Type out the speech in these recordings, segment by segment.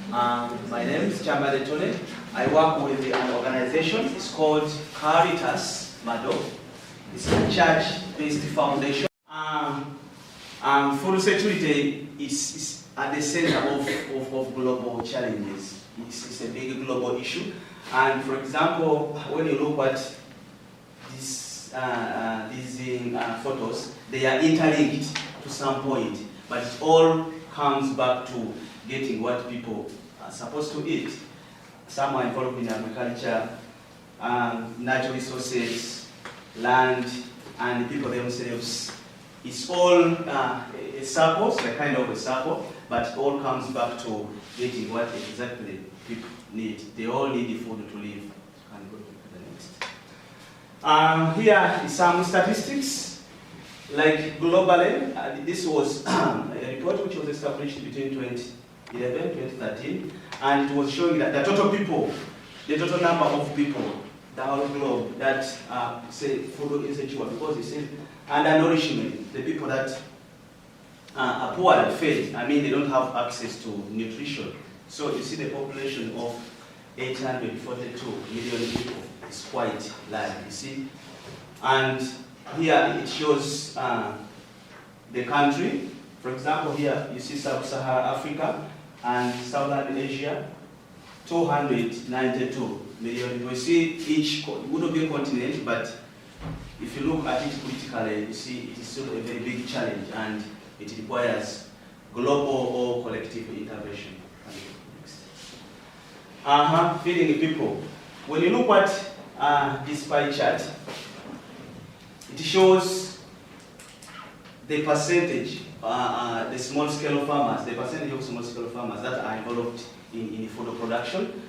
My name is Kyambadde Tonny. I work with an organization. It's called Caritas MADDO. It's a church-based foundation. Food security is at the center of global challenges. It's a big global issue. And for example, when you look at these photos, they are interlinked to some point, but it all comes back to getting what people are supposed to eat. Some are involved in agriculture, natural resources, land, and people themselves. It's all a circle, it's a kind of a circle, but it all comes back to getting what exactly people need. They all need food to live. And go to the next. Here is some statistics. Like globally, this was a report which was established between 2011 and 2013, and it was showing that the total number of people, the whole globe, that say food insecure, because it says undernourishment, the people that are poor and fed, I mean they don't have access to nutrition. So you see the population of 842 million people is quite large, you see. And here it shows the country. For example, here you see Sub-Saharan Africa and Southern Asia, 292 million people. You see each would be a continent, but if you look at it politically, you see it is still a very big challenge, and it requires global or collective intervention. Feeding people. When you look at this pie chart, it shows the percentage, the small-scale farmers, the percentage of small-scale farmers that are involved in food production.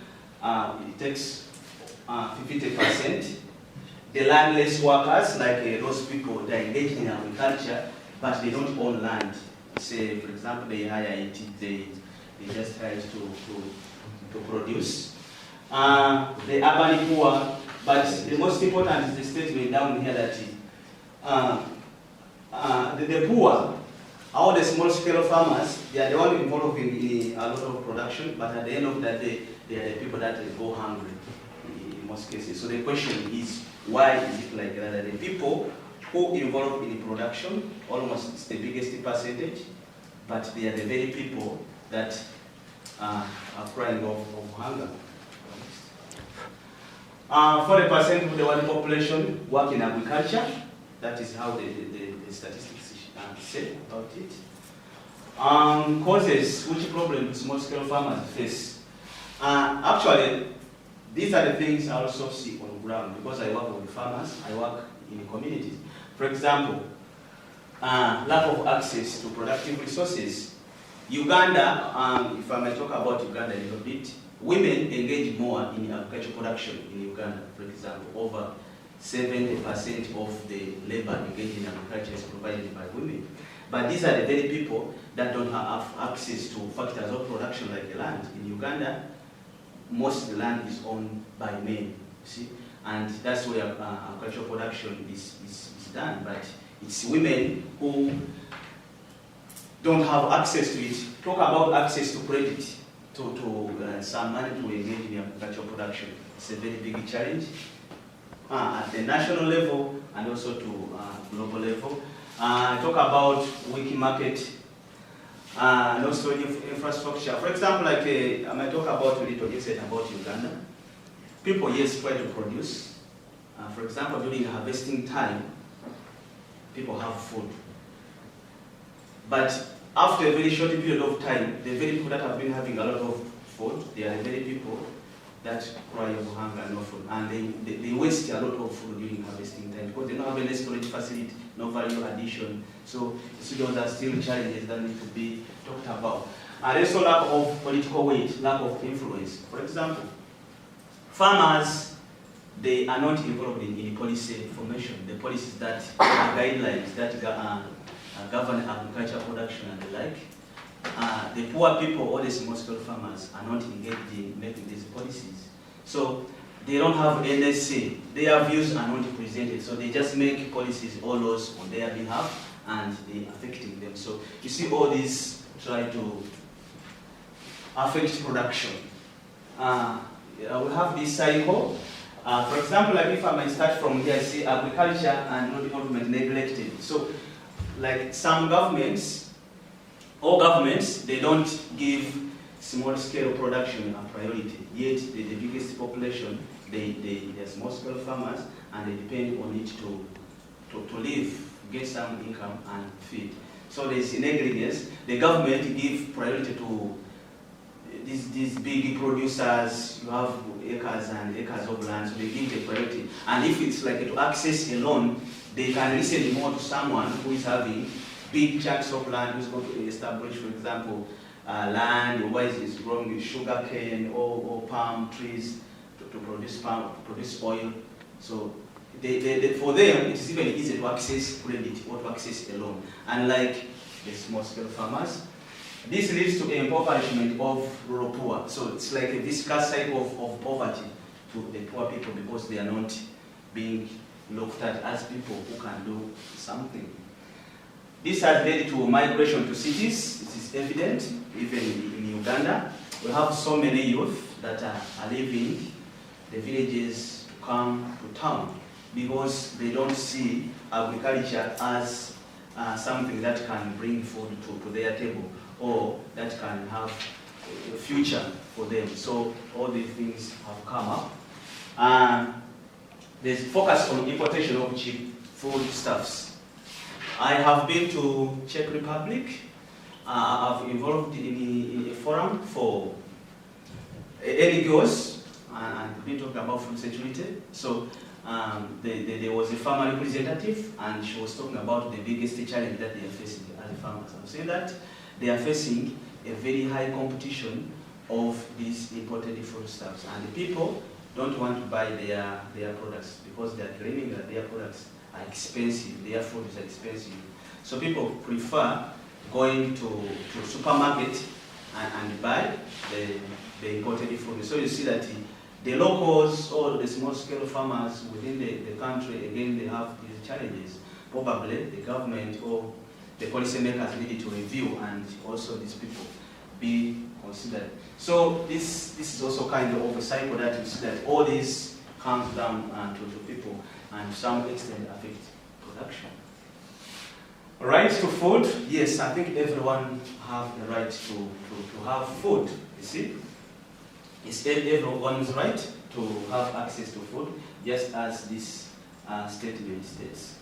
It takes 50%. The landless workers, like those people that are engaged in agriculture, but they don't own land. Say, for example, they hire it, they just hire it to produce. The urban poor, but the most important is the statement down here that the poor, all the small-scale farmers, they are the ones involved in a lot of production, but at the end of that day, they are the people that go hungry in most cases. So the question is, why is it like that? The people who involved in production, almost it's the biggest percentage, but they are the very people that are crying of hunger. 40% of the world population work in agriculture. That is how the statistics say about it. Causes, which problems small-scale farmers face? Actually, these are the things I also see on the ground, because I work with farmers, I work in communities. For example, lack of access to productive resources. Uganda, if I may talk about Uganda a little bit, women engage more in agricultural production in Uganda, for example. Over 70% of the labor engaged in agriculture is provided by women. But these are the very people that don't have access to factors of production like the land. In Uganda, most of the land is owned by men, you see? And that's where agricultural production is done. But it's women who don't have access to it. Talk about access to credit, to some money to engage in agricultural production. It's a very big challenge at the national level and also to global level. Talk about weak market and also infrastructure. For example, like I might talk about a little insight about Uganda. People, yes, try to produce. For example, during harvesting time, people have food. But after a very short period of time, the very people that have been having a lot of food, they are the very people that cry of hunger and no food. And they waste a lot of food during harvesting time because they don't have any storage facility, no value addition. So those are still challenges that need to be talked about. And also lack of political weight, lack of influence. For example, farmers, they are not involved in policy formation, the policies that are guidelines that govern agriculture production and the like. The poor people or the small-scale farmers are not engaged in making these policies. So they don't have any say. Their views are not presented. So they just make policies or laws on their behalf and they are affecting them. So you see all these try to affect production. We have this cycle. For example, like if I might start from here, I see agriculture and rural development neglected. So, like some governments, all governments, they don't give small-scale production a priority. Yet, the biggest population, they're small-scale farmers, and they depend on it to live, get some income, and feed. So there's negligence. The government give priority to these big producers. You have acres and acres of land, so they give the priority. And if it's like to access a loan, they can listen more to someone who is having big chunks of land, who's going to establish, for example, land, or is growing sugar cane or palm trees to produce oil. So for them, it is even easy to access credit or to access a loan. Unlike the small-scale farmers, this leads to impoverishment of rural poor. So it's like a viscous cycle of poverty to the poor people because they are not being looked at as people who can do something. This has led to migration to cities. This is evident even in Uganda. We have so many youth that are leaving the villages to come to town because they don't see agriculture as something that can bring food to their table or that can have a future for them. So all these things have come up. There's focus on importation of cheap foodstuffs. I have been to Czech Republic. I've involved in a forum for NGOs, and we've been talking about food security. So there was a farmer representative, and she was talking about the biggest challenge that they are facing as farmers. I'm saying that they are facing a very high competition of these imported foodstuffs, and the people don't want to buy their products because they are claiming that their products are expensive, their food is expensive. So people prefer going to supermarket and buy the imported food. So you see that the locals or the small-scale farmers within the country, again, they have these challenges. Probably the government or the policymakers need to review, and also these people be considered. So this is also kind of a cycle that you see that all this comes down to people and to some extent affect production. Right to food, yes, I think everyone have the right to have food, you see. It's everyone's right to have access to food, just as this statement states.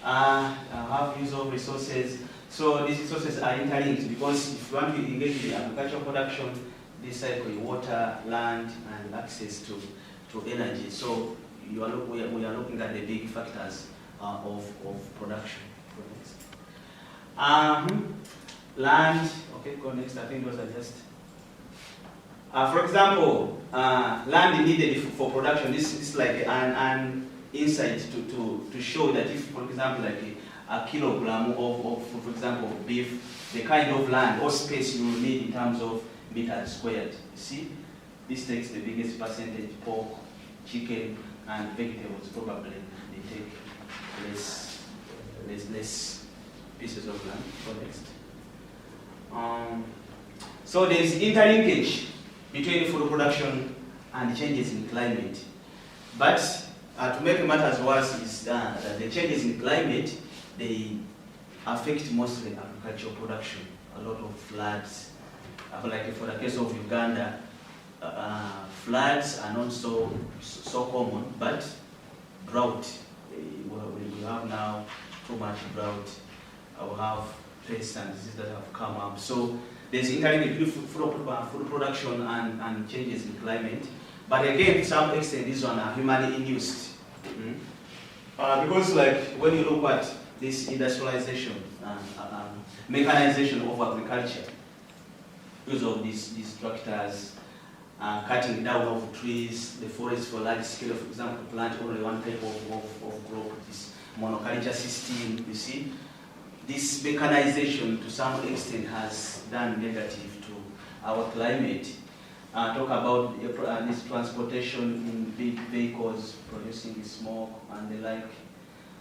I have use of resources. So these resources are interlinked because if you want to engage in agricultural production, this cycle, water, land, and access to energy. So we are looking at the big factors of production. Land, okay, go next. I think those are just. For example, land needed for production. This is like an insight to show that if, for example, like a kilogram of, for example, beef, the kind of land or space you will need in terms of meters squared. You see, this takes the biggest percentage: pork, chicken, and vegetables. Probably they take less pieces of land. Go next. So there is interlinkage between food production and changes in climate. But to make matters worse is that the changes in climate, they affect mostly agricultural production. A lot of floods, like for the case of Uganda, floods are not so common, but drought. We have now too much drought. We have pests and diseases that have come up. So there's interlinkage between food production and changes in climate. But again, to some extent, these ones are humanly induced. Because like when you look at this industrialization, mechanization of agriculture, use of these tractors, cutting down of trees, the forest for large scale, for example, plant only one type of crop, this monoculture system, you see. This mechanization to some extent has done negative to our climate. Talk about this transportation in big vehicles producing smoke and the like,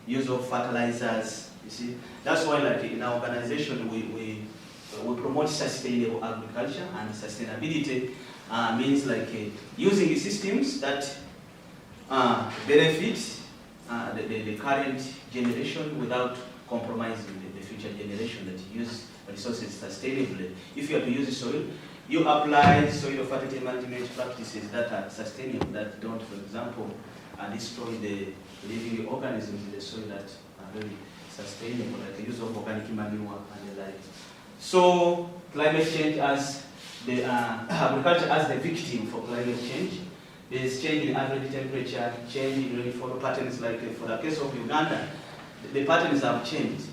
use of fertilizers, you see. That's why like in our organization we we promote sustainable agriculture, and sustainability means like using systems that benefit the current generation without compromising the future generation that use resources sustainably. If you have to use soil, you apply soil fertility management practices that are sustainable, that don't, for example, destroy the living organisms in the soil, that are very sustainable, like the use of organic manure and the like. So climate change as the agriculture as the victim for climate change. There is change in average temperature, change in rainfall patterns, like for the case of Uganda, the patterns have changed.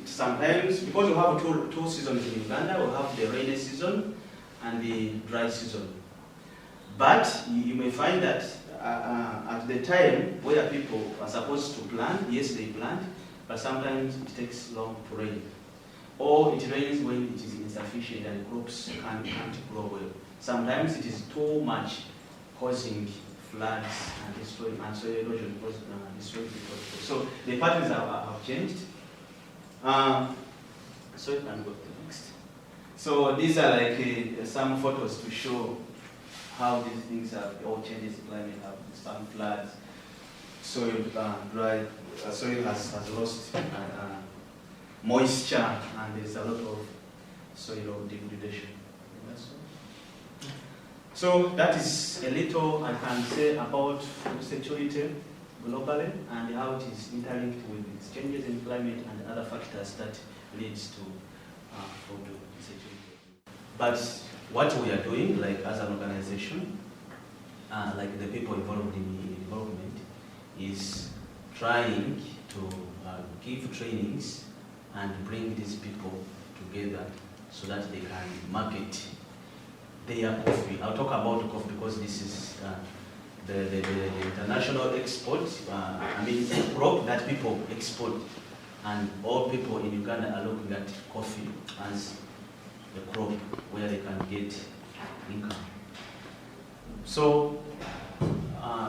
Sometimes, because we have two seasons in Uganda, we have the rainy season and the dry season. But you may find that at the time where people are supposed to plant, yes, they plant, but sometimes it takes long to rain. Or it rains when it is insufficient and crops can't grow well. Sometimes it is too much, causing floods and destroying, and soil erosion, destroying the crop. So the patterns have changed. So you can go to the next. So these are like some photos to show how these things have all changes in climate, have some floods, soil dry, soil has lost moisture, and there's a lot of soil degradation. So that is a little I can say about food security globally and how it is interlinked with its changes in climate and other factors that leads to food security. But what we are doing, like as an organization, like the people involved in the development, is trying to give trainings and bring these people together so that they can market their coffee. I'll talk about the coffee because this is the international export, crop that people export, and all people in Uganda are looking at coffee as the crop where they can get income. So,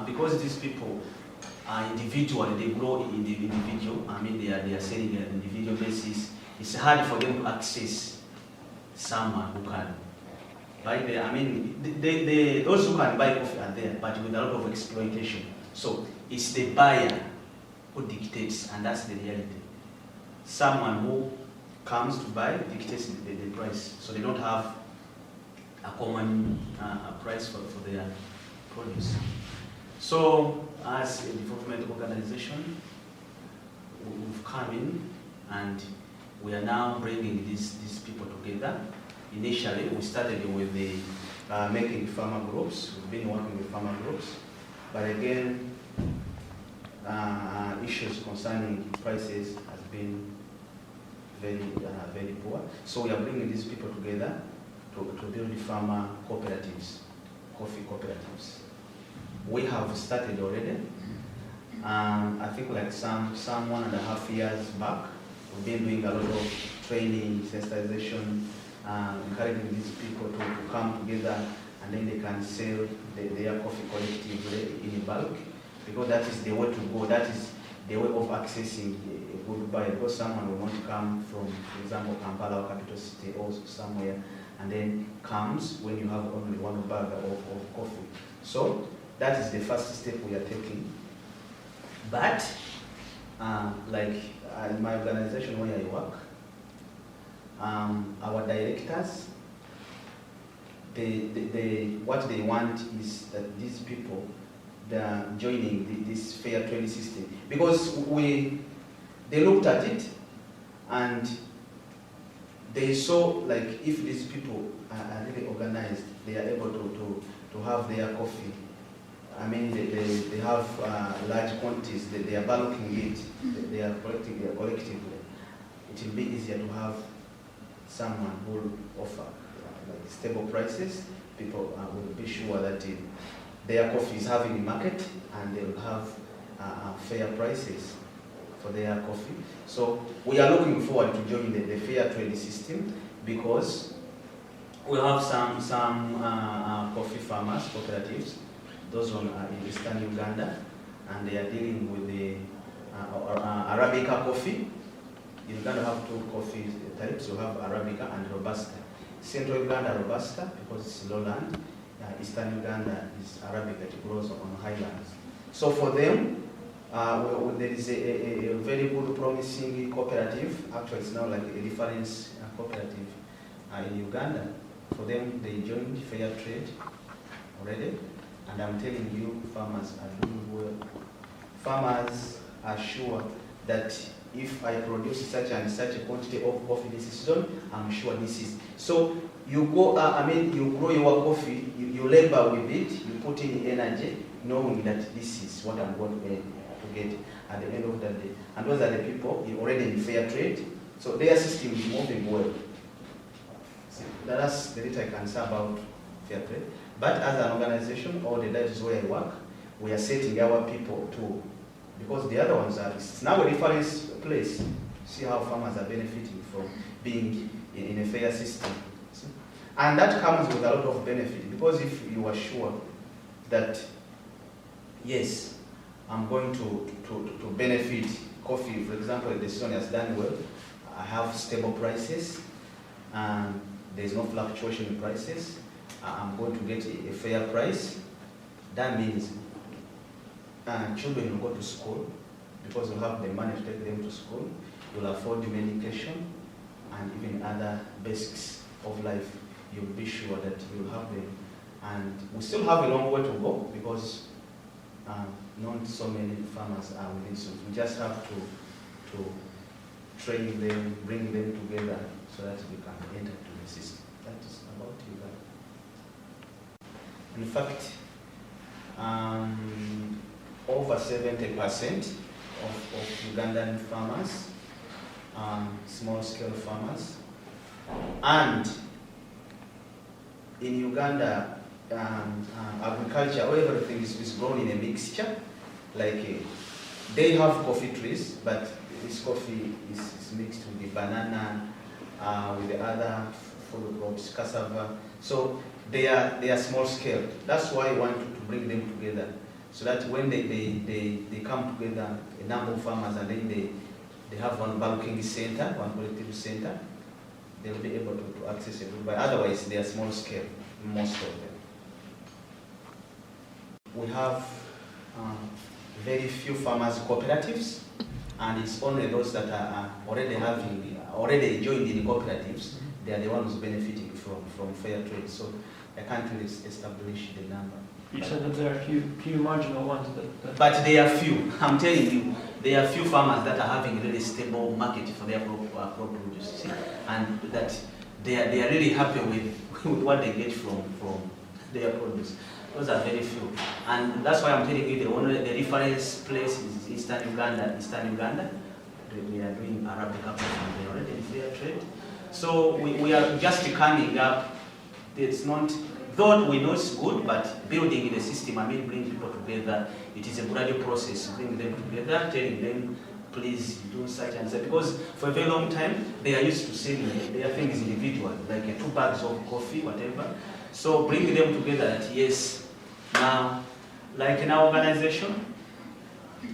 because these people are individual, they grow in the individual, they are selling on an individual basis, it's hard for them to access someone who can buy there. Those who can buy coffee are there, but with a lot of exploitation. So it's the buyer who dictates, and that's the reality. Someone who comes to buy dictates the price. So they don't have a common price for their produce. So as a development organization, we've come in and we are now bringing these people together. Initially, we started with the making farmer groups. We've been working with farmer groups, but again, issues concerning prices has been very poor. So we are bringing these people together to build farmer cooperatives, coffee cooperatives. We have started already. I think like some 1.5 years back, we've been doing a lot of training, sensitization, encouraging these people to come together, and then they can sell their coffee collectively in bulk, because that is the way to go. That is the way of accessing a good buyer, because someone will want to come from, for example, Kampala or capital city or somewhere, and then comes when you have only one bag of coffee. So that is the first step we are taking. But like in my organization where I work, our directors, what they want is that these people, they are joining this fair trade system, because they looked at it and they saw like if these people are really organized, they are able to have their coffee. They have large quantities, they are bulking it, they are collecting it collectively. It will be easier to have someone who will offer like stable prices. People will be sure that their coffee is having a market, and they will have fair prices for their coffee. So we are looking forward to joining the fair trade system, because we have some coffee farmers, cooperatives. Those ones are in eastern Uganda, and they are dealing with the Arabica coffee. In Uganda have two coffee types. You have Arabica and Robusta. Central Uganda Robusta because it's lowland. Eastern Uganda is Arabica, it grows on highlands. So for them, there is a very good promising cooperative. Actually, it's now like a reference cooperative in Uganda. For them, they joined fair trade already. And I'm telling you, farmers are doing well. Farmers are sure that if I produce such and such a quantity of coffee this season, I'm sure this is. So you go, you grow your coffee, you labor with it, you put in energy, knowing that this is what I'm going to get at the end of the day. And those are the people already in fair trade. So their system is moving well. So that's the little I can say about fair trade. But as an organization, that is where I work, we are setting our people to, because the other ones it's now a reference place. See how farmers are benefiting from being in a fair system. See? And that comes with a lot of benefit, because if you are sure that, yes, I'm going to benefit coffee, for example, if the season has done well, I have stable prices, and there's no fluctuation in prices, I'm going to get a fair price. That means children will go to school because you'll have the money to take them to school. You'll afford the medication and even other basics of life. You'll be sure that you'll have them. And we still have a long way to go because not so many farmers are within. So we just have to train them, bring them together so that we can enter to the system. That is about Uganda. In fact, over 70% of Ugandan farmers, small-scale farmers, and in Uganda, agriculture, everything is grown in a mixture. Like they have coffee trees, but this coffee is mixed with the banana, with the other food crops, cassava. So they are small scale. That's why I want to bring them together, so that when they come together, a number of farmers, and then they have one bulking center, one collective center, they'll be able to access it. But otherwise, they are small scale, most of them. We have very few farmers cooperatives, and it's only those that are already joined in cooperatives. They are the ones benefiting from fair trade. So I can't really establish the number. You said that there are few marginal ones that... But they are few. I'm telling you, there are few farmers that are having really stable market for their crop produce, see? And that they are really happy with what they get from their produce. Those are very few. And that's why I'm telling you the reference place is Eastern Uganda. We are doing Arabica and they are already in fair trade. So we are just coming up. It's not, though we know it's good, but building the system, bring people together, it is a gradual process. Bring them together, telling them, please do such and such. Because for a very long time, they are used to selling their things individually, like 2 bags of coffee, whatever. So bring them together that, yes, now, like in our organization,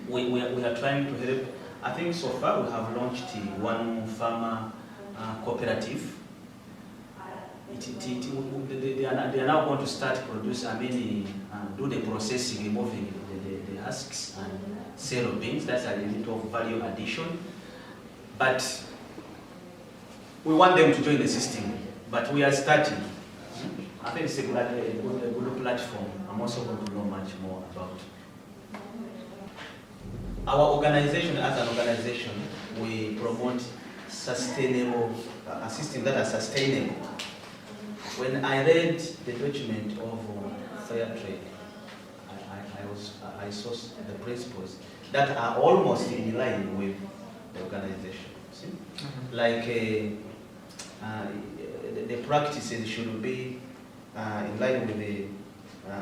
we are trying to help. I think so far we have launched one farmer cooperative. They are now going to start produce, do the processing, removing the husks and sell beans. That's a little of value addition. But we want them to join the system. But we are starting. I think it's a good platform. I'm also going to know much more about. Our organization, as an organization, we promote sustainable, a system that is sustainable. When I read the document of fair trade, I saw the principles that are almost in line with the organization. See? Like the practices should be in line with the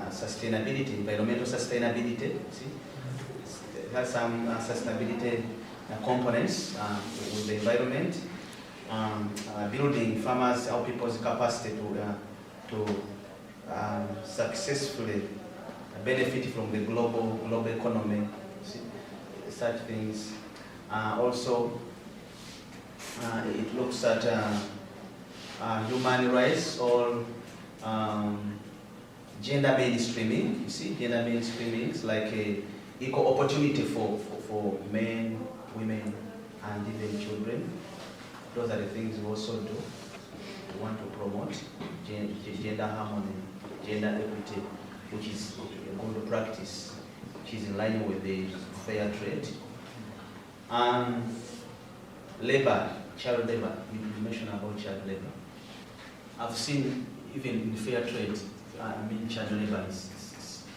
sustainability, environmental sustainability. See? It has some sustainability components with the environment. Building farmers, our people's capacity to successfully benefit from the global economy, see, such things. Also, it looks at human rights or gender mainstreaming. You see, gender mainstreaming is like a equal opportunity for men, women, and even children. Those are the things we also do. We want to promote gender harmony, gender equity, which is a good practice, which is in line with the fair trade. Labor, child labor, you mentioned about child labor. I've seen even in fair trade, child labor is.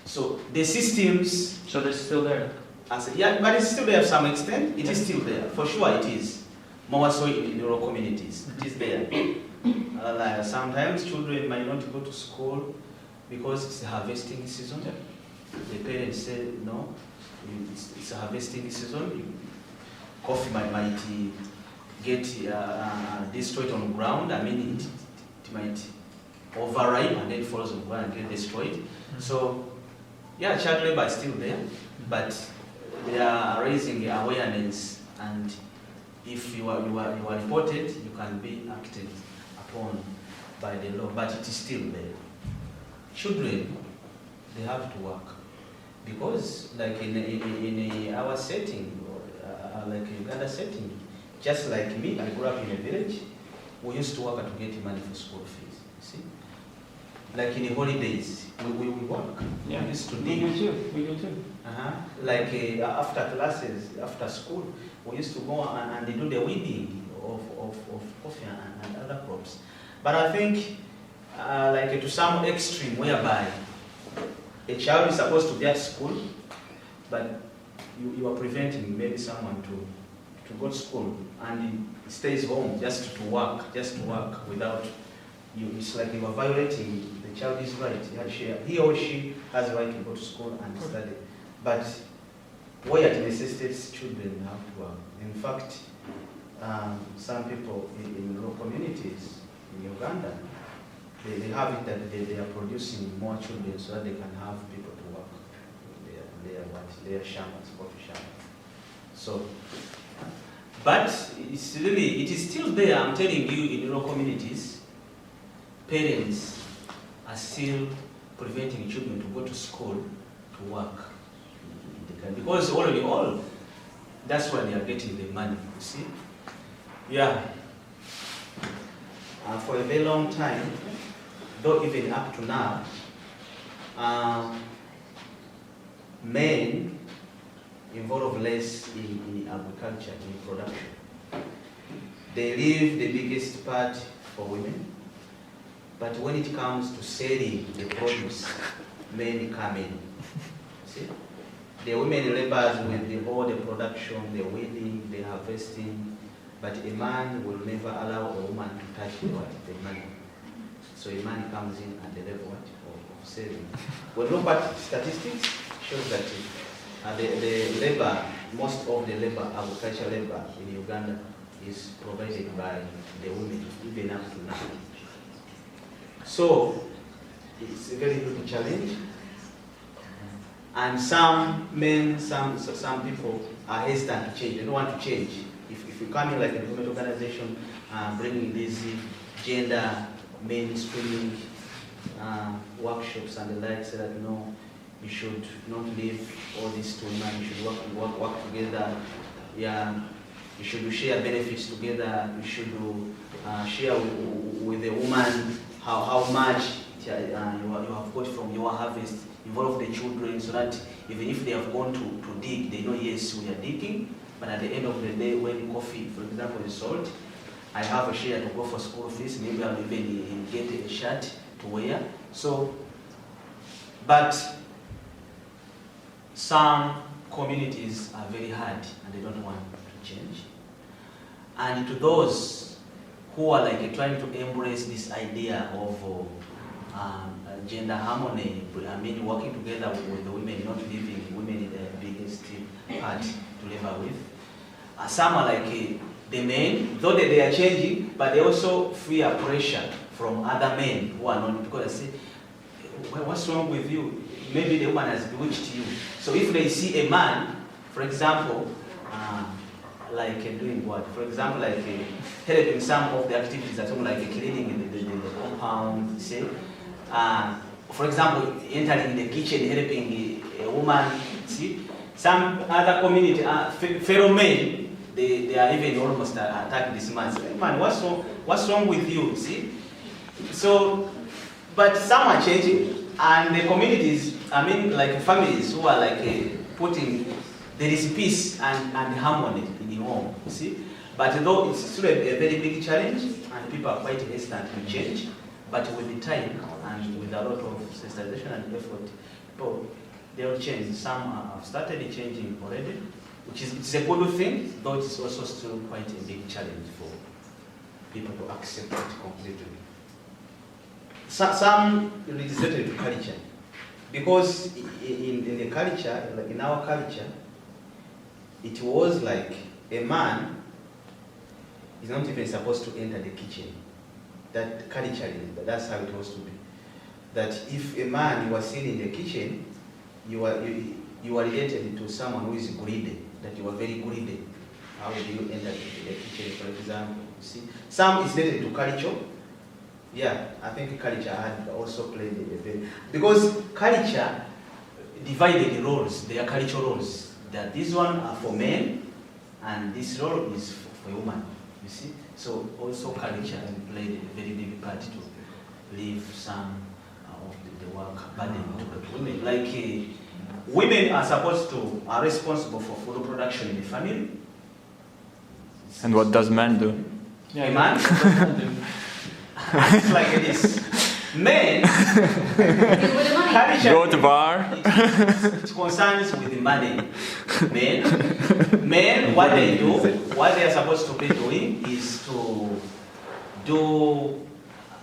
So the systems. So they're still there? Yeah, but it's still there to some extent. It is still there. For sure it is. More so in rural communities. It is there. Like sometimes children might not go to school because it's the harvesting season. The parents say, no, it's a harvesting season. Coffee might get destroyed on the ground. It might overripe and then falls on the ground and get destroyed. So, yeah, child labor is still there, but they are raising awareness, and if you are reported, you can be acted upon by the law, but it is still there. Children, they have to work, because like in our setting, like Uganda setting, just like me, I grew up in a village. We used to work to get money for school fees. You see, like in the holidays, we work. Yeah, we used to we do too. We do too. Like after classes, after school, we used to go and they do the weeding of coffee and other crops. But I think, like to some extreme, whereby a child is supposed to be at school, but you are preventing maybe someone to go to school, and he stays home just to work without you. It's like you are violating the child's right. He or she has a right to go to school and study. But where it necessitates, children have to work. In fact, some people in rural communities in Uganda, they have it that they are producing more children so that they can have people to work. They are shamans, coffee shamans. So, but it is still there. I'm telling you, in rural communities, parents are still preventing children to go to school to work. Because all, that's why they are getting the money, you see? Yeah. For a very long time, though even up to now, men involved less in agriculture, in production. They leave the biggest part for women, but when it comes to selling the produce, men come in. See? The women labors with all the production, the weeding, the harvesting, but a man will never allow a woman to touch the money. So a man comes in at the level of selling. When we look at statistics, shows that the labor, most of the labor, agricultural labor in Uganda is provided by the women, even up to now. So it's a very good challenge. And some men, some people are hesitant to change. They don't want to change. If you come in like a government organization, bringing these gender mainstreaming workshops and the like, say that no, you should not leave all this to women. You should work together. Yeah, you should share benefits together. You should share with the woman how much you have got from your harvest. Involve the children so that even if they have gone to dig, they know, yes, we are digging, but at the end of the day, when coffee, for example, is sold, I have a share to go for school fees, maybe I'll even get a shirt to wear. So, but some communities are very hard and they don't want to change. And to those who are like trying to embrace this idea of gender harmony, working together with the women, not leaving women in the biggest part to labor with. Some are like the men, though they are changing, but they also fear pressure from other men who are not, because they say, what's wrong with you? Maybe the woman has bewitched you. So if they see a man, for example, like doing what? For example, like helping some of the activities at home, like cleaning the compound, say. For example, entering the kitchen, helping a woman, see. Some other community, fellow men, they are even almost attacking this man. Say, man, what's wrong with you, see? So, but some are changing, and the communities, I mean, like families who are like putting, there is peace and harmony in the home, see? But though it's still a very big challenge, and people are quite hesitant to change, but with the time and with a lot of sensitization and effort, people, they will change. Some have started changing already, which is it's a good thing, though it's also still quite a big challenge for people to accept it completely. Some related to culture, because in the culture, like in our culture, it was like a man is not even supposed to enter the kitchen. That culturally, that's how it was to be. That if a man was seen in the kitchen, you are related to someone who is greedy, that you are very greedy. How do you enter the kitchen, for example? You see, some is related to culture. Yeah, I think culture had also played a very, because culture divided the roles. There are cultural roles. That this one are for men, and this role is for women. You see, so also culture played a very big part to leave some of the work burden to the women. Like women are responsible for food production in the family. And what does man do? Yeah, A man? It's like this. Men, culture, Go to bar. it concerns with the money. Men, what they do, what they are supposed to be doing is to do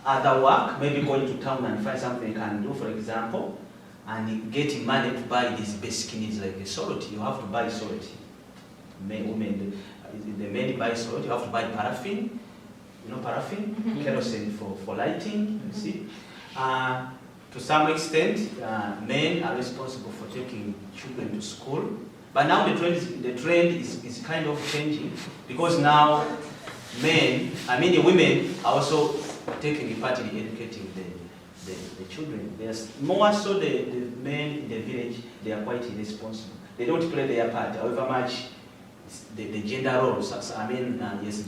other work, maybe going to town and find something they can do, for example, and getting money to buy these basic needs like salt. You have to buy salt. Women, the men buy salt. You have to buy paraffin. You know paraffin, kerosene for lighting. You see. To some extent, men are responsible for taking children to school. But now the trend is kind of changing, because now the women are also taking a part in educating the children. There's more so the men in the village, they are quite irresponsible. They don't play their part, however much the gender roles. Yes,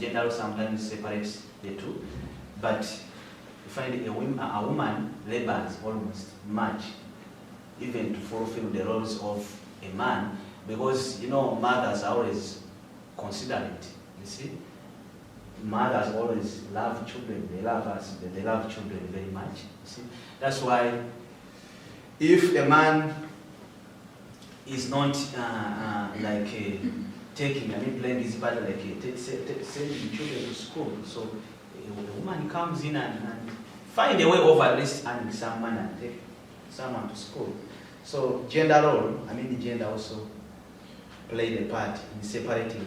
gender roles sometimes separates the two, but you find a woman labors almost much, even to fulfill the roles of a man, because mothers are always considerate. You see, mothers always love children. They love us. They love children very much. You see, that's why if a man is not playing his part, like sending children to school, so the woman comes in and find a way of at least earning some money and take someone to school. So gender role, gender also played a part in separating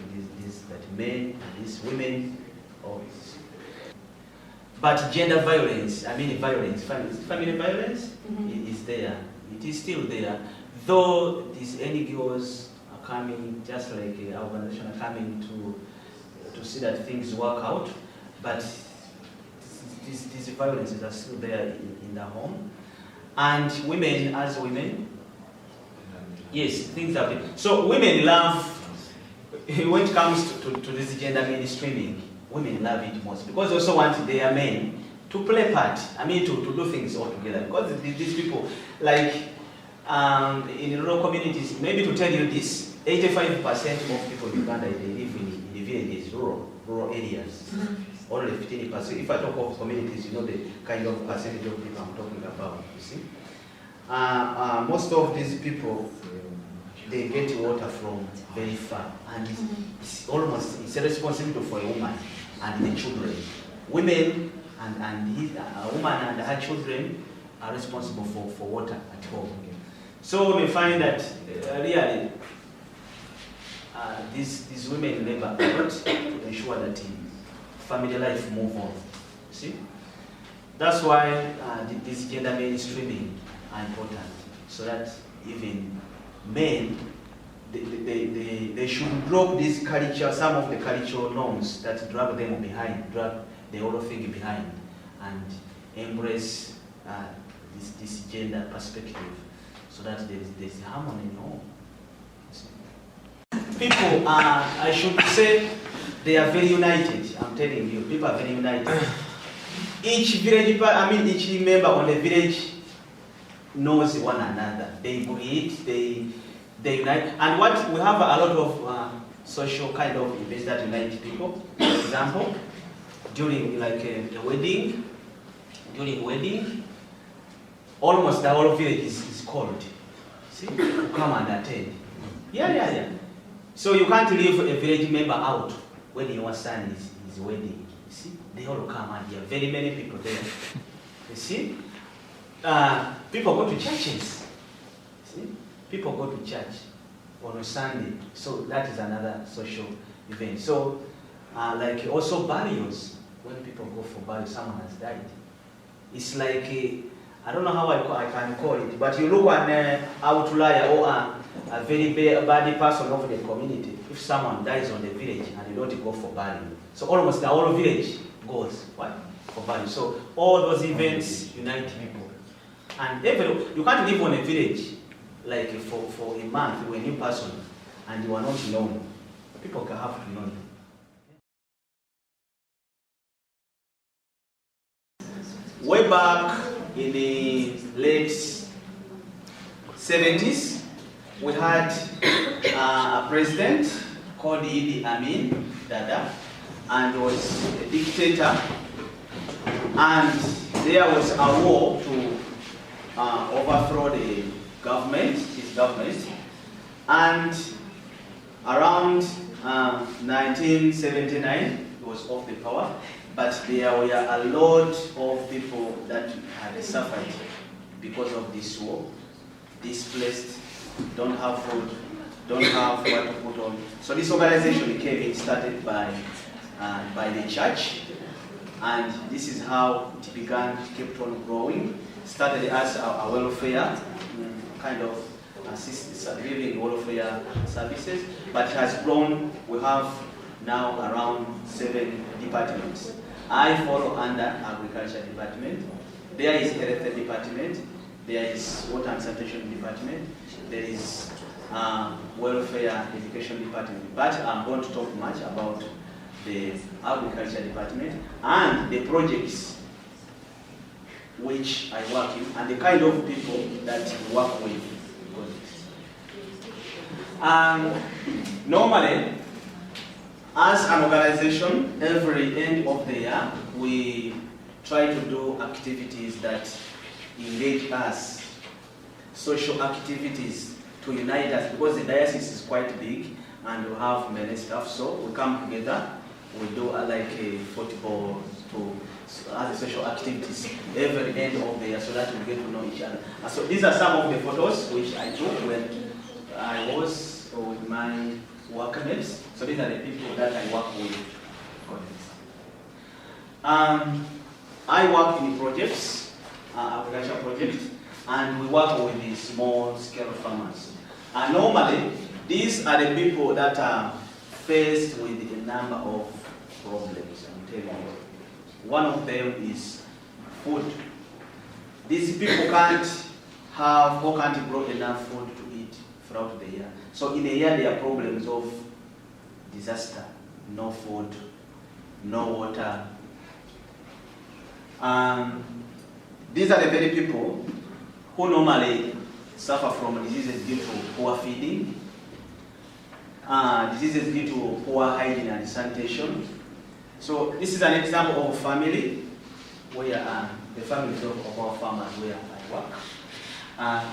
that men and these women. But gender violence, family violence is there. It is still there. Though these NGOs are coming, just like our organization are coming to see that things work out, but these violences are still there in the home. And women, as women, yes, things have been. So women love, when it comes to this gender mainstreaming, women love it most, because they also want their men to play part, to do things all together. Because these people, like in rural communities, maybe to tell you this, 85% of people in Uganda, they live in the villages, rural areas. Only 15%. If I talk of communities, you know the kind of percentage of people I'm talking about, you see. Most of these people, they get water from very far, and it's a responsibility for a woman and the children. Women a woman and her children are responsible for water at home. So we find that really these women labor a lot to ensure that family life move on. See, that's why this gender mainstreaming are important, so that even men they should drop this culture, some of the cultural norms that drag them behind, drag the whole thing behind, and embrace this gender perspective, so that there's harmony in all. People I should say, they are very united. I'm telling you, people are very united. Each village, each member on the village knows one another. They breed, they unite. And what we have a lot of social kind of events that unite people. For example, during like a wedding, almost the whole village is called. See, to come and attend. Yeah. So you can't leave a village member out when your son is wedding. You see, they all come and there are very many people there. You see, people go to churches. See, people go to church on a Sunday. So that is another social event. So, like also burials, when people go for burial, someone has died. It's like I don't know how I can call it, but you look at an outlier or a very bad person of the community. If someone dies on the village and you don't go for burial, so almost the whole village goes for burial. So all those events unite people, and you can't live on a village like for a month with a new person and you are not known. People can have to know you. Way back in the late 70s, we had a president called Idi Amin Dada, and he was a dictator. And there was a war to overthrow the government, his government. And around 1979, he was off the power. But there were a lot of people that had suffered because of this war, displaced, don't have food, don't have what to put on. So this organization came started by the church, and this is how it began, kept on growing. Started as a welfare, kind of living welfare services, but it has grown. We have now around 7 departments. I follow under agriculture department. There is health department. There is water and sanitation department. There is welfare education department. But I'm going to talk much about the agriculture department and the projects which I work in and the kind of people that I work with. Normally, as an organization, every end of the year, we try to do activities that engage us, social activities to unite us, because the diocese is quite big and we have many staff, so we come together, we do like a football as a social activities every end of the year so that we get to know each other. And so these are some of the photos which I took when I was with my workmates. So these are the people that I work with. I work in projects, agriculture projects, and we work with the small scale farmers. And normally, these are the people that are faced with a number of problems. I'm telling you. One of them is food. These people can't have or can't grow enough food to eat throughout the year. So in a year, there are problems of disaster, no food, no water. These are the very people who normally suffer from diseases due to poor feeding, diseases due to poor hygiene and sanitation. So this is an example of a family where the families of our farmers where I work.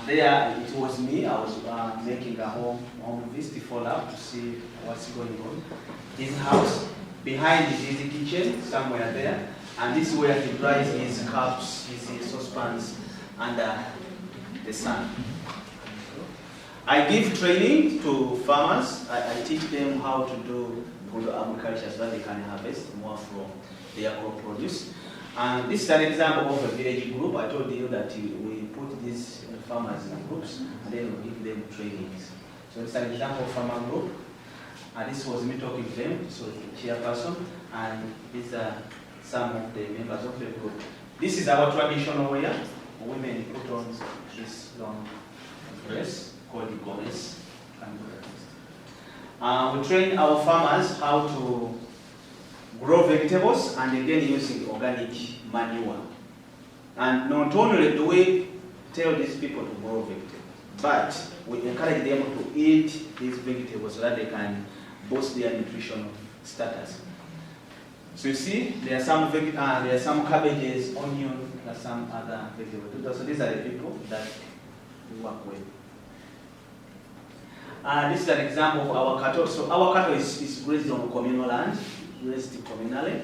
There it was me, I was making a home visit follow-up to see what's going on. His house, behind is his kitchen, somewhere there, and this is where he dries his cups, his saucepans under the sun. I give training to farmers. I teach them how to do good agriculture so that they can harvest more from their crop produce. And this is an example of a village group. I told you that we put these farmers in groups and then we give them trainings So it's an example of farmer group. This was me talking to them, so the chairperson, and these are some of the members of the group. This is our traditional wear. Women put on this long dress called the goddess. We train our farmers how to grow vegetables, and again using organic manure. And not only do we tell these people to grow vegetables, but we encourage them to eat these vegetables so that they can boost their nutritional status. So you see, there are some cabbages, onion, and some other vegetables. So these are the people that we work with. This is an example of our cattle. So our cattle is raised on communal land, raised communally.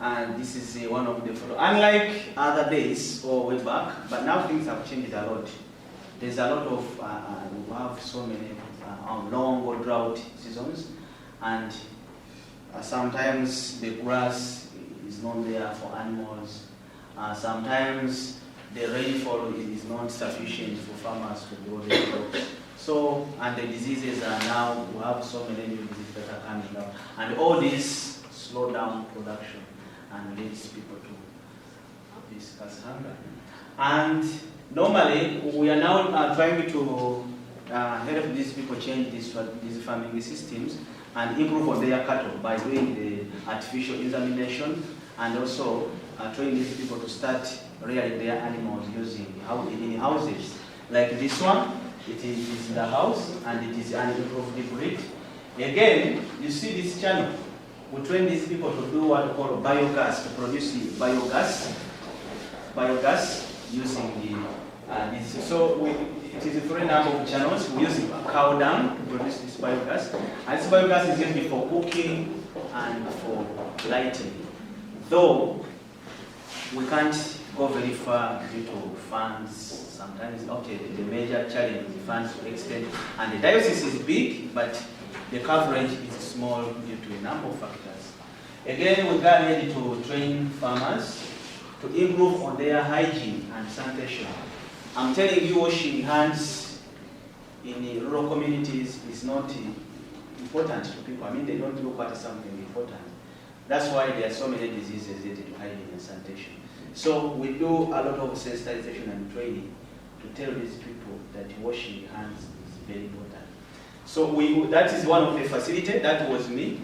And this is one of the photos. Unlike other days or way back, but now things have changed a lot. There's a lot of, we have so many long or drought seasons, and sometimes the grass is not there for animals. Sometimes the rainfall is not sufficient for farmers to grow their crops. So, and the diseases are now, we have so many new diseases that are coming now. And all this slow down production and leads people to discuss hunger. And normally, we are now trying to help these people change these farming systems and improve on their cattle by doing the artificial insemination, and also training these people to start rearing their animals using in houses. Like this one, it is in the house and it is an improved breed. Again, you see this channel. We train these people to do what we call biogas, to produce the biogas using this. So it is a three number of channels. We use cow dung to produce this biogas. And this biogas is used for cooking and for lighting. Though we can't go very far due to funds. Sometimes, okay, the major challenge is funds to extend. And the diocese is big, but the coverage is small due to a number of factors. Again, we got ready to train farmers to improve on their hygiene and sanitation. I'm telling you, washing hands in the rural communities is not important to people. I mean, they don't look at something important. That's why there are so many diseases related to hygiene and sanitation. So we do a lot of sensitization and training to tell these people that washing hands is very important. So that is one of the facilities. That was me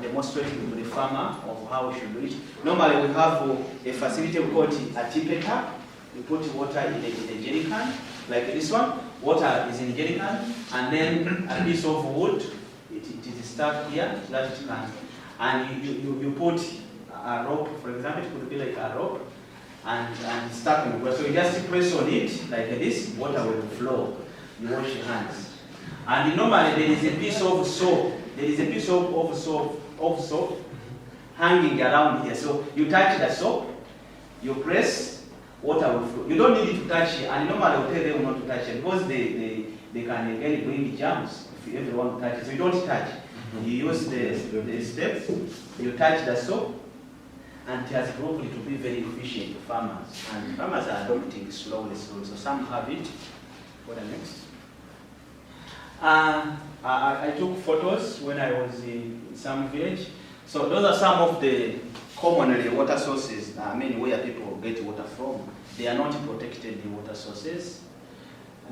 demonstrating to the farmer of how we should do it. Normally we have a facility we call it a tippet tap. We put water in a jerry can, like this one. Water is in a jerry can, and then a piece of wood. It is stuck here, so that it can. And you put a rope, for example, it could be like a rope, and stuck in the water. So you just press on it like this, water will flow. You wash your hands. And normally there is a piece of soap. There is a piece of soap hanging around here. So you touch the soap, you press, water will flow. You don't need to touch it, and normally I will tell them not to touch it because they can again bring germs if everyone touches. So you don't touch. You use the steps, you touch the soap, and it has proven to be very efficient for farmers. And farmers are adopting slowly. So some have it. For the next. I took photos when I was in some village. So those are some of the commonly water sources, where people get water from. They are not protected water sources.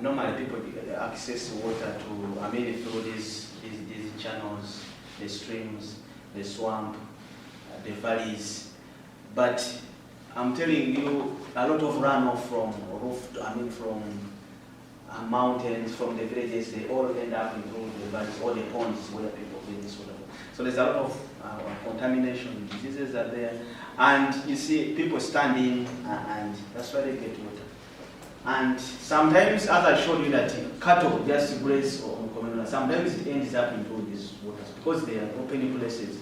Normally people access water through these channels, the streams, the swamp, the valleys. But I'm telling you, a lot of runoff from mountains, from the villages, they all end up into the valleys, all the ponds where people get this water. So there's a lot of contamination, diseases are there, and you see people standing, and that's why they get water. And sometimes, as I showed you, that cattle just graze on communal, sometimes it ends up into these waters because they are open places.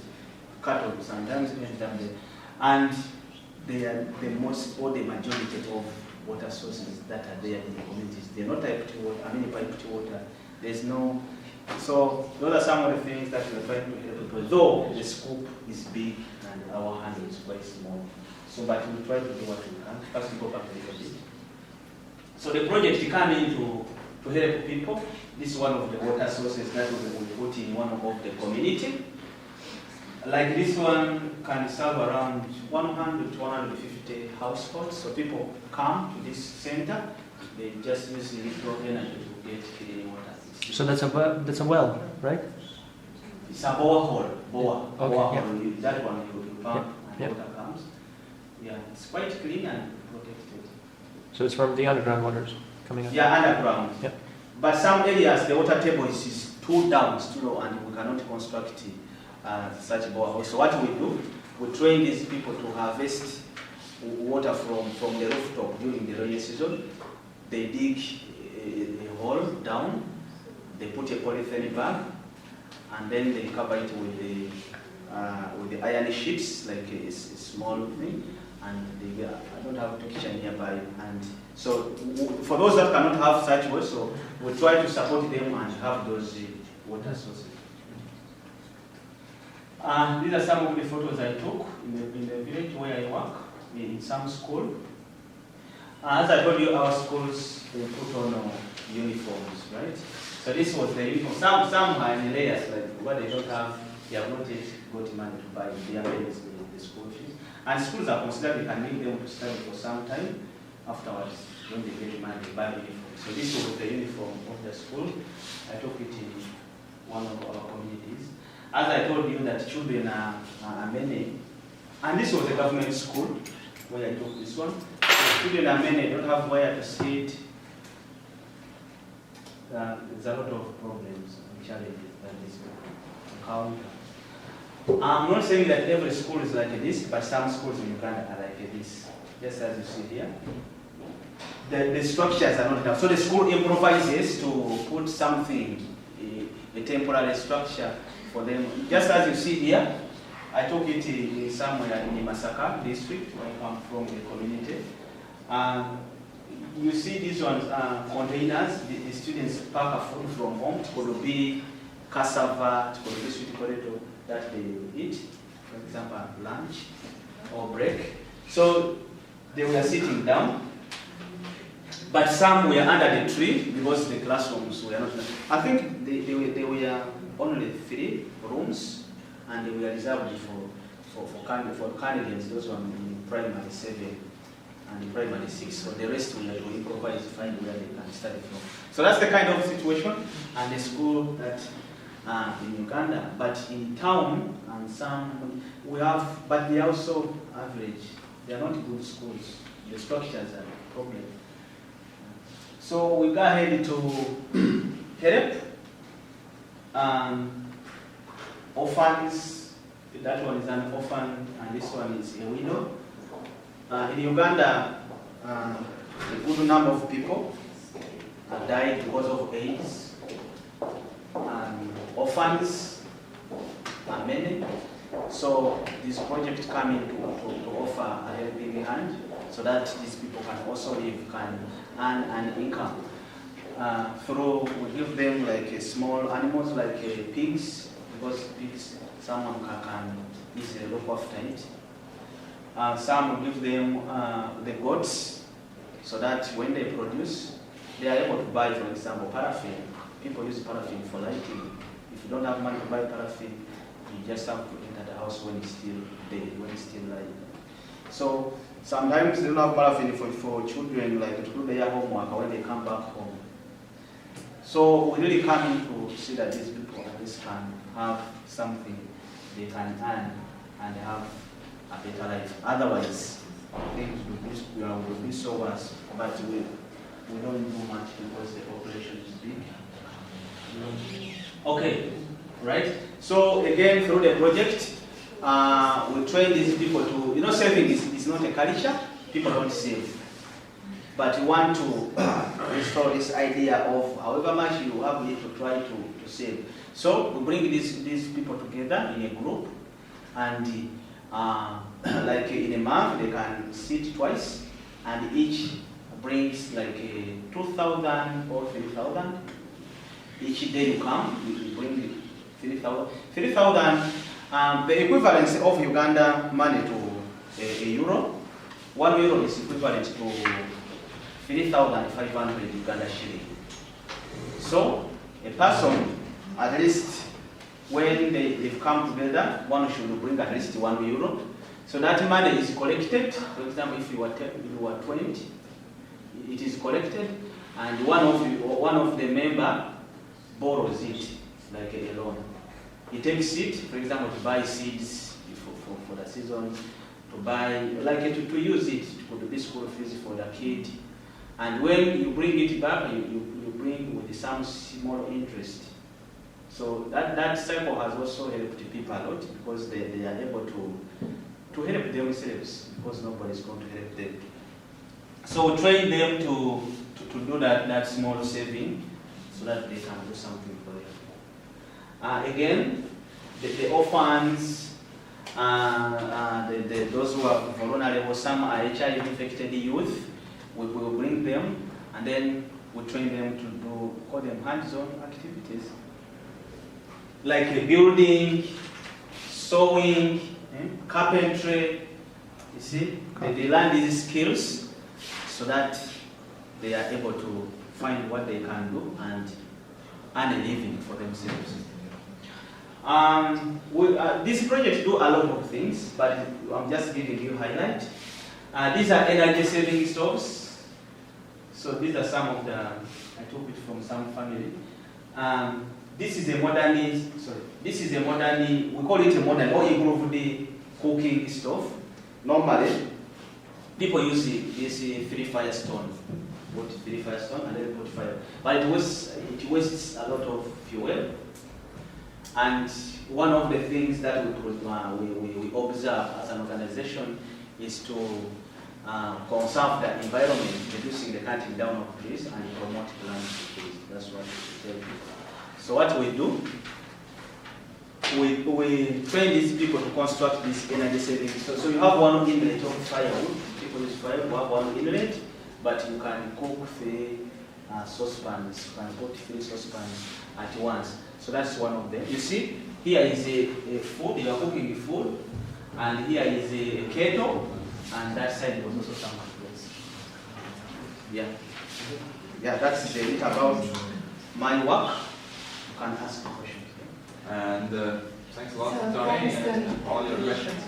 Cattle sometimes ends up there, and they are the majority of water sources that are there in the communities. They're not piped water, piped water. There's no. So those are some of the things that we're trying to help people. Though the scope is big and our hand is quite small. So, but we try to do what we can. First, we go back a little bit. So the project came into to help people. This is one of the water sources that we put in one of the community. Like this one can serve around 100 to 150 households. So people come to this center, they just use little energy to get clean water. So that's a well, right? It's a borehole. Okay, That one you pump Yeah. and water comes. Yeah, it's quite clean and protected. So it's from the underground waters coming up. Yeah, underground. Yep. But some areas the water table is too down, it's too low, and we cannot construct such borehole. So what we do, we train these people to harvest water from the rooftop during the rainy season. They dig a hole down, they put a polythene bag, and then they cover it with the iron sheets, like a small thing, and they, I don't have a picture nearby. And so for those that cannot have such wells, so we try to support them and have those water sources. These are some of the photos I took in the village where I work, in some school. As I told you, our schools, they put on uniforms, right? So this was the uniform. Some are in layers, like what they don't have, they have not yet got money to buy the school fees. And schools are considered, they can make them to study for some time. Afterwards, when they get money, they buy uniforms. So this was the uniform of the school. I took it in one of our communities. As I told you that children are many, and this was a government school where I took this one. The children are many, don't have where to sit. There's a lot of problems and challenges that this encounter. I'm not saying that every school is like this, but some schools in Uganda are like this, just as you see here. The structures are not enough. So the school improvises to put something, a temporary structure for them. Just as you see here, I took it somewhere in the Masaka district, where I come from, the community. You see these ones, containers, the students pack a food from home. It could be cassava, it could be sweet potato that they eat, for example, lunch or break. So they were sitting down, but some were under the tree because the classrooms were not. I think they were only 3 rooms, and they were reserved for candidates, those ones in primary 7 and in primary 6. So the rest we had to improvise to find where they can study from. So that's the kind of situation and the school that in Uganda, but in town and some we have, but they are also average. They are not good schools. The structures are a problem. So we go ahead to help orphans. That one is an orphan, and this one is a widow. In Uganda, a good number of people died because of AIDS. Orphans are many. So this project coming to offer a helping hand so that these people can also live, can earn an income. We give them like small animals like pigs, because pigs, someone can easily look after it. Some will give them the goats so that when they produce, they are able to buy, for example, paraffin. People use paraffin for lighting. If you don't have money to buy paraffin, you just have to enter the house when it's still day, when it's still light. So sometimes they don't have paraffin for children, like to do their homework when they come back home. So we really come in to see that these people at least can have something they can earn and have a better life. Otherwise, things will be so worse. But we don't do much because the population is big. Okay, right? So again, through the project, we train these people to, saving is not a culture. People don't save. But we want to restore this idea of however much you have, you need to try to save. So we bring these people together in a group, and like in a month they can sit twice, and each brings like 2,000 or 3,000. Each day you come, you bring 3,000. 3,000, the equivalent of Uganda money to a euro. 1 euro is equivalent to 3,500 Uganda shilling. So a person, at least when they've come together, one should bring at least €1. So that money is collected. For example, if you are 20, it is collected, and one of the member borrows it like a loan. He takes it, for example, to buy seeds for the season, to buy, like to use it, to be school fees for the kid. And when you bring it back, you bring with some small interest. So that cycle has also helped people a lot, because they are able to help themselves, because nobody is going to help them. So train them to do that small saving, so that they can do something for them. Again, the orphans, those who are vulnerable, some are HIV infected youth, we will bring them, and then we train them to do, call them hands-on activities, like building, sewing, carpentry. You see, they learn these skills so that they are able to find what they can do and earn a living for themselves. This project do a lot of things, but I'm just giving you highlight. These are energy saving stoves. So these are some of the, I took it from some family. This is a modern, we call it a modern or improved cooking stove. Normally, people use this 3 firestone, put 3 firestone and then put fire. But it wastes a lot of fuel. And one of the things that we observe as an organization is to conserve the environment, reducing the cutting down of trees and promote plant trees. That's what we tell people. So what we do, we train these people to construct this energy saving. So you have one inlet of firewood. People use firewood. You have one inlet, but you can cook 3 saucepans. You can put 3 saucepans at once. So that's one of them. You see, here is a food. You are cooking food, and here is a kettle, and that side was also some place. Yeah, that's it about my work. You can ask questions. And thanks a lot, Tonny, and all your questions.